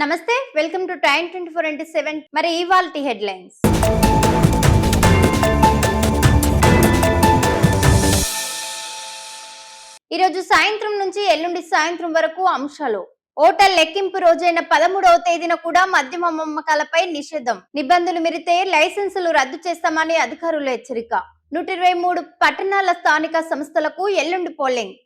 నమస్తే, welcome to time 24/7. మరి ఇవాల్టి హెడ్లైన్స్. ఈరోజు సాయంత్రం నుంచి ఎల్లుండి సాయంత్రం వరకు అంశాలు. ఓటర్ లెక్కింపు రోజైన 13వ తేదీన కూడా మద్యం అమ్మకాలపై నిషేధం. నిబంధనలు మీరితే లైసెన్సులు రద్దు చేస్తామని అధికారుల హెచ్చరిక. 123 పట్టణాల స్థానిక సంస్థలకు ఎల్లుండి పోలింగ్.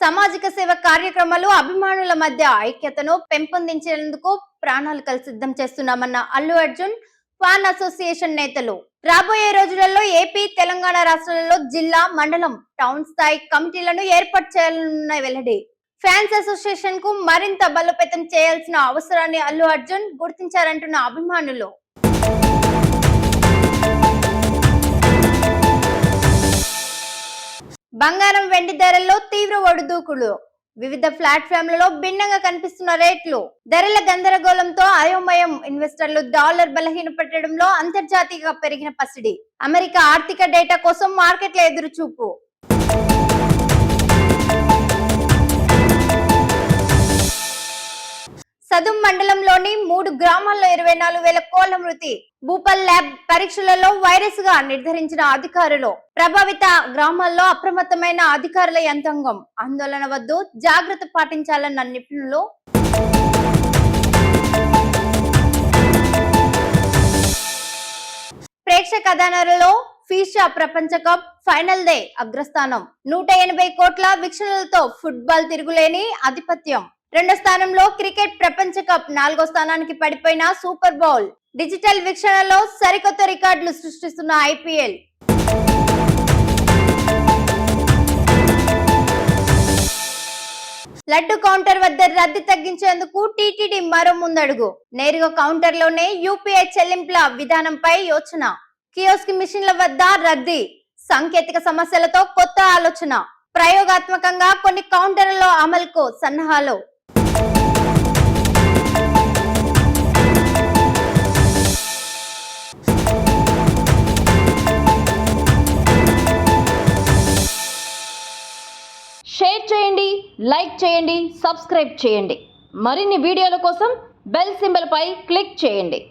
సామాజిక సేవ కార్యక్రమాలు అభిమానుల మధ్య ఐక్యతను పెంపొందించేందుకు ప్రణాళికలు సిద్ధం చేస్తున్నామన్న అల్లు అర్జున్ ఫ్యాన్ అసోసియేషన్ నేతలు. రాబోయే రోజులలో ఏపీ, తెలంగాణ రాష్ట్రాలలో జిల్లా, మండలం, టౌన్ స్థాయి కమిటీలను ఏర్పాటు చేయాలన్న వెల్లడి. ఫ్యాన్స్ అసోసియేషన్ కు మరింత బలోపేతం చేయాల్సిన అవసరాన్ని అల్లు అర్జున్ గుర్తించారంటున్న అభిమానులు. బంగారం, వెండి ధరల్లో తీవ్ర ఒడిదూకులు. వివిధ ప్లాట్ఫామ్లలో భిన్నంగా కనిపిస్తున్న రేట్లు. ధరల గందరగోళంతో అయోమయం. ఇన్వెస్టర్లు డాలర్ బలహీనపడడంలో అంతర్జాతీయంగా పెరిగిన పసిడి. అమెరికా ఆర్థిక డేటా కోసం మార్కెట్ల ఎదురుచూపు. సదుం మండలంలోని 3 గ్రామాల్లో 24,000 కోళ్ల మృతి. భూపాల్ ల్యాబ్ పరీక్షలలో వైరస్ గా నిర్ధారించిన అధికారులు. ప్రభావిత గ్రామాల్లో అప్రమత్తమైన అధికారుల యంత్రాంగం. ఆందోళన వద్దు, జాగ్రత్త పాటించాలన్న నిపుణులు. ప్రేక్షకదానలో ఫీషా ప్రపంచ కప్ ఫైనల్ డే అగ్రస్థానం. 180 కోట్ల వీక్షణలతో ఫుట్బాల్ తిరుగులేని ఆధిపత్యం. 2వ స్థానంలో క్రికెట్ ప్రపంచ కప్. 4వ స్థానానికి పడిపోయిన సూపర్ బౌల్. డిజిటల్ వీక్షణలో సరికొత్త రికార్డులు సృష్టిస్తున్న ఐపీఎల్. లడ్డు కౌంటర్ వద్ద రద్దీ తగ్గించేందుకు టీటీడీ మరో ముందడుగు. నేరుగా కౌంటర్లోనే యూపీఐ చెల్లింపుల విధానంపై యోచన. కియోస్క్ మిషన్ల వద్ద రద్దీ. సాంకేతిక సమస్యలతో కొత్త ఆలోచన. ప్రయోగాత్మకంగా కొన్ని కౌంటర్లలో అమలుకు సన్నాహాలు. షేర్ చేయండి, లైక్ చేయండి, సబ్స్క్రైబ్ చేయండి. మరిన్ని వీడియోల కోసం బెల్ సింబల్ పై క్లిక్ చేయండి.